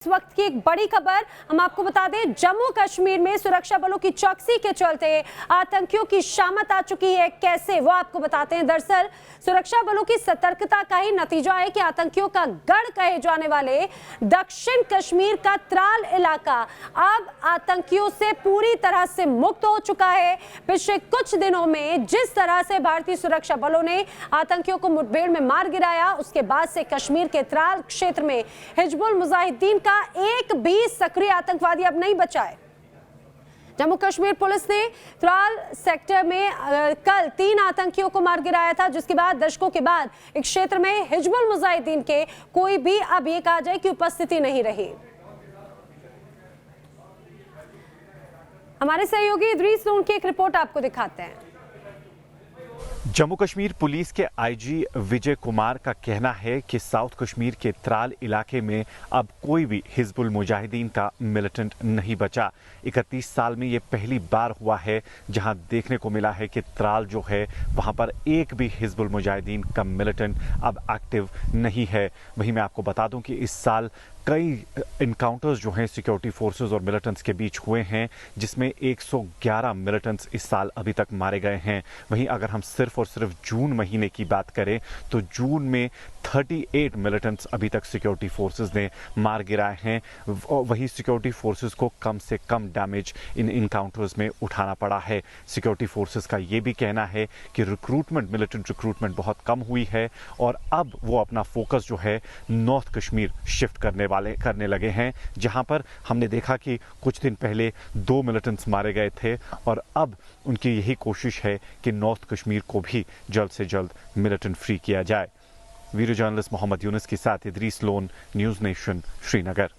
इस वक्त की एक बड़ी खबर हम आपको बता दें, जम्मू कश्मीर में सुरक्षा बलों की चौकसी के चलते आतंकियों की शामत आ चुकी है। कैसे, वो आपको बताते हैं। दरअसल सुरक्षा बलों की सतर्कता का ही नतीजा है कि आतंकियों का गढ़ कहे जाने वाले दक्षिण कश्मीर का त्राल इलाका अब आतंकियों से पूरी तरह से मुक्त हो चुका है। पिछले कुछ दिनों में जिस तरह से भारतीय सुरक्षा बलों ने आतंकियों को मुठभेड़ में मार गिराया, उसके बाद से कश्मीर के त्राल क्षेत्र में हिजबुल मुजाहिदीन का एक भी सक्रिय आतंकवादी अब नहीं बचा है। जम्मू कश्मीर पुलिस ने त्राल सेक्टर में कल 3 आतंकियों को मार गिराया था, जिसके बाद दशकों के बाद इस क्षेत्र में हिजबुल मुजाहिदीन के कोई भी अब ये कहा जाए कि उपस्थिति नहीं रही। हमारे सहयोगी इदरीस लोन की एक रिपोर्ट आपको दिखाते हैं। जम्मू कश्मीर पुलिस के आईजी विजय कुमार का कहना है कि साउथ कश्मीर के त्राल इलाके में अब कोई भी हिजबुल मुजाहिदीन का मिलिटेंट नहीं बचा। 31 साल में ये पहली बार हुआ है जहां देखने को मिला है कि त्राल जो है वहां पर एक भी हिजबुल मुजाहिदीन का मिलिटेंट अब एक्टिव नहीं है। वहीं मैं आपको बता दूं कि इस साल कई इनकाउंटर्स जो हैं सिक्योरिटी फोर्सेस और मिलिटेंट्स के बीच हुए हैं, जिसमें 111 मिलिटेंट्स इस साल अभी तक मारे गए हैं। वहीं अगर हम सिर्फ और सिर्फ जून महीने की बात करें तो जून में 38 मिलिटेंट्स अभी तक सिक्योरिटी फोर्सेस ने मार गिराए हैं। वहीं सिक्योरिटी फोर्सेस को कम से कम डैमेज इन इनकाउंटर्स में उठाना पड़ा है। सिक्योरिटी फोर्सेस का ये भी कहना है कि रिक्रूटमेंट, मिलिटेंट रिक्रूटमेंट बहुत कम हुई है और अब वो अपना फोकस जो है नॉर्थ कश्मीर शिफ्ट करने लगे हैं, जहां पर हमने देखा कि कुछ दिन पहले 2 मिलिटेंट्स मारे गए थे और अब उनकी यही कोशिश है कि नॉर्थ कश्मीर को भी जल्द से जल्द मिलिटेंट फ्री किया जाए। वीडियो जर्नलिस्ट मोहम्मद यूनुस के साथ Idris loan, news nation, Srinagar.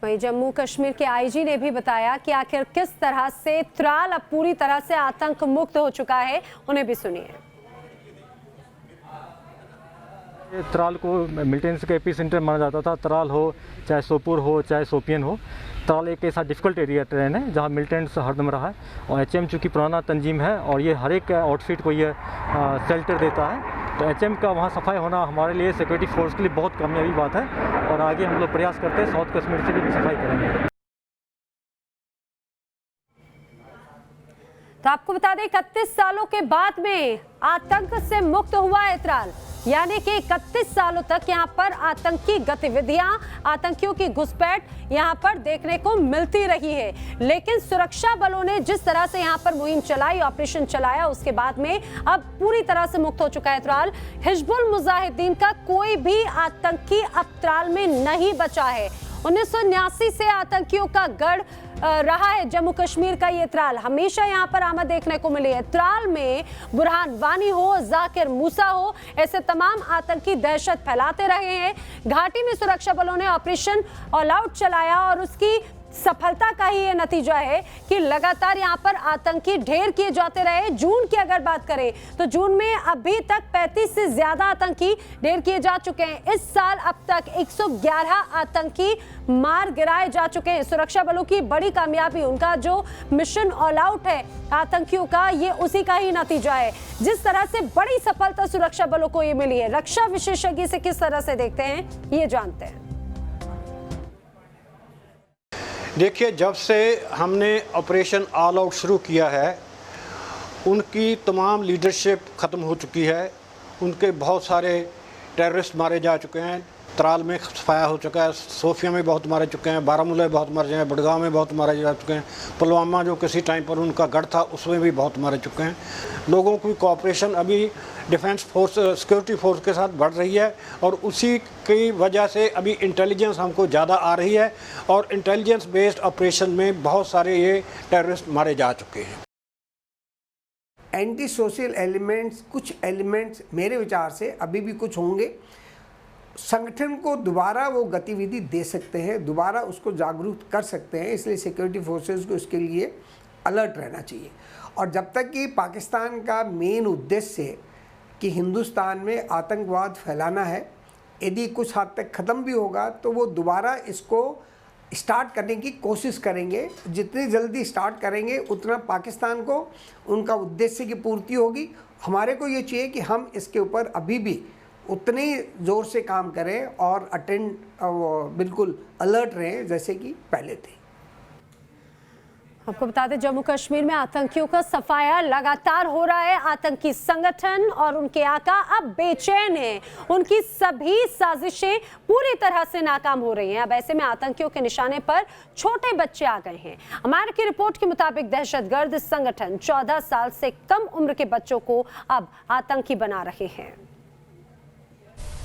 वहीं जम्मू कश्मीर के आईजी ने भी बताया कि आखिर किस तरह से त्राल अब पूरी तरह से आतंक मुक्त हो चुका है, उन्हें भी सुनिए। त्राल को मिलिटेंट्स का एपी सेंटर माना जाता था। त्राल हो, चाहे सोपुर हो, चाहे सोपियन हो, त्राल एक ऐसा डिफ़िकल्ट एरिया ट्रेन है जहाँ मिलिटेंट्स हरदम रहा है। और एचएम चूँकि पुराना तंजीम है और ये हर एक आउटफिट को ये शेल्टर देता है, तो एचएम का वहाँ सफाई होना हमारे लिए सिक्योरिटी फोर्स के लिए बहुत कामयाबी बात है। और आगे हम लोग प्रयास करते हैं साउथ कश्मीर से भी सफाई करेंगे। तो आपको बता दें, 31 सालों के बाद में आतंक से मुक्त हुआ है त्राल, यानी कि 31 सालों तक यहां पर आतंकी गतिविधियां, आतंकियों की घुसपैठ यहां पर देखने को मिलती रही है। लेकिन सुरक्षा बलों ने जिस तरह से यहां पर मुहिम चलाई, ऑपरेशन चलाया, उसके बाद में अब पूरी तरह से मुक्त हो चुका है त्राल। हिजबुल मुजाहिदीन का कोई भी आतंकी अब त्राल में नहीं बचा है। 1979 से आतंकियों का गढ़ रहा है जम्मू कश्मीर का ये त्राल। हमेशा यहाँ पर आमद देखने को मिली है। त्राल में बुरहान वानी हो, जाकिर मूसा हो, ऐसे तमाम आतंकी दहशत फैलाते रहे हैं। घाटी में सुरक्षा बलों ने ऑपरेशन ऑल आउट चलाया और उसकी सफलता का ही ये नतीजा है कि लगातार यहाँ पर आतंकी ढेर किए जाते रहे। जून की अगर बात करें तो जून में अभी तक 35 से ज्यादा आतंकी ढेर किए जा चुके हैं। इस साल अब तक 111 आतंकी मार गिराए जा चुके हैं। सुरक्षा बलों की बड़ी कामयाबी, उनका जो मिशन ऑल आउट है आतंकियों का, ये उसी का ही नतीजा है। जिस तरह से बड़ी सफलता सुरक्षा बलों को ये मिली है, रक्षा विशेषज्ञ से किस तरह से देखते हैं, ये जानते हैं। देखिए, जब से हमने ऑपरेशन ऑल आउट शुरू किया है, उनकी तमाम लीडरशिप ख़त्म हो चुकी है। उनके बहुत सारे टेररिस्ट मारे जा चुके हैं। त्राल में सफाया हो चुका है, सोफिया में बहुत मारे चुके हैं, बारामूला में बहुत मारे हैं, बडगाम में बहुत मारे जा चुके हैं, पुलवामा जो किसी टाइम पर उनका गढ़ था उसमें भी बहुत मारे चुके हैं। लोगों की कोऑपरेशन अभी डिफेंस फोर्स, सिक्योरिटी फोर्स के साथ बढ़ रही है और उसी की वजह से अभी इंटेलिजेंस हमको ज़्यादा आ रही है और इंटेलिजेंस बेस्ड ऑपरेशन में बहुत सारे ये टेररिस्ट मारे जा चुके हैं। एंटी सोशल एलिमेंट्स, कुछ एलिमेंट्स मेरे विचार से अभी भी कुछ होंगे। संगठन को दोबारा वो गतिविधि दे सकते हैं, दोबारा उसको जागरूक कर सकते हैं। इसलिए सिक्योरिटी फोर्सेस को इसके लिए अलर्ट रहना चाहिए। और जब तक कि पाकिस्तान का मेन उद्देश्य कि हिंदुस्तान में आतंकवाद फैलाना है, यदि कुछ हद तक ख़त्म भी होगा तो वो दोबारा इसको स्टार्ट करने की कोशिश करेंगे। जितनी जल्दी स्टार्ट करेंगे उतना पाकिस्तान को उनका उद्देश्य की पूर्ति होगी। हमारे को ये चाहिए कि हम इसके ऊपर अभी भी उतने ही ज़ोर से काम करें और बिल्कुल अलर्ट रहें जैसे कि पहले थे। आपको बता दें, जम्मू कश्मीर में आतंकियों का सफाया लगातार हो रहा है। आतंकी संगठन और उनके आका अब बेचैन हैं। उनकी सभी साजिशें पूरी तरह से नाकाम हो रही हैं। अब ऐसे में आतंकियों के निशाने पर छोटे बच्चे आ गए हैं। हमारे की रिपोर्ट के मुताबिक दहशतगर्द संगठन 14 साल से कम उम्र के बच्चों को अब आतंकी बना रहे हैं।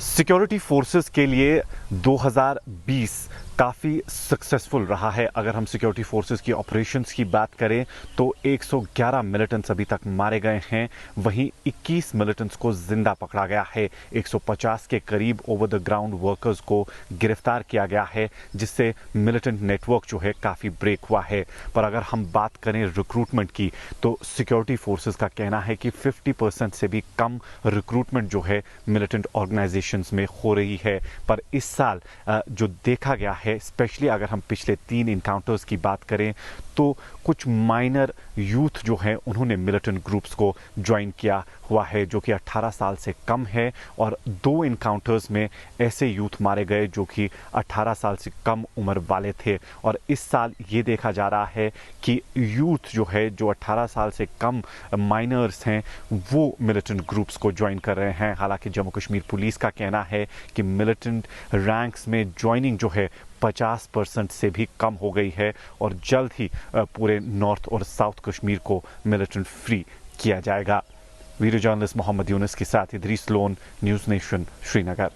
सिक्योरिटी फोर्सेस के लिए 2020 काफ़ी सक्सेसफुल रहा है। अगर हम सिक्योरिटी फोर्सेस की ऑपरेशंस की बात करें तो 111 मिलिटेंट्स अभी तक मारे गए हैं, वहीं 21 मिलिटेंट्स को जिंदा पकड़ा गया है। 150 के करीब ओवर द ग्राउंड वर्कर्स को गिरफ्तार किया गया है, जिससे मिलिटेंट नेटवर्क जो है काफ़ी ब्रेक हुआ है। पर अगर हम बात करें रिक्रूटमेंट की तो सिक्योरिटी फोर्सेस का कहना है कि 50% से भी कम रिक्रूटमेंट जो है मिलिटेंट ऑर्गेनाइजेशंस में हो रही है। पर इस साल जो देखा गया है, स्पेशली अगर हम पिछले 3 इनकाउंटर्स की बात करें तो कुछ माइनर यूथ जो है उन्होंने मिलिटेंट ग्रुप्स को ज्वाइन किया हुआ है, जो कि 18 साल से कम है। और 2 इनकाउंटर्स में ऐसे यूथ मारे गए जो कि 18 साल से कम उम्र वाले थे। और इस साल ये देखा जा रहा है कि यूथ जो है, जो 18 साल से कम माइनर्स हैं, वो मिलिटेंट ग्रुप्स को ज्वाइन कर रहे हैं। हालांकि जम्मू कश्मीर पुलिस का कहना है कि मिलिटेंट रैंक्स में ज्वाइनिंग जो है 50% से भी कम हो गई है और जल्द ही पूरे नॉर्थ और साउथ कश्मीर को मिलिटेंट फ्री किया जाएगा। वीडियो जर्नलिस्ट मोहम्मद यूनुस के साथ Idris loan, news nation, Srinagar.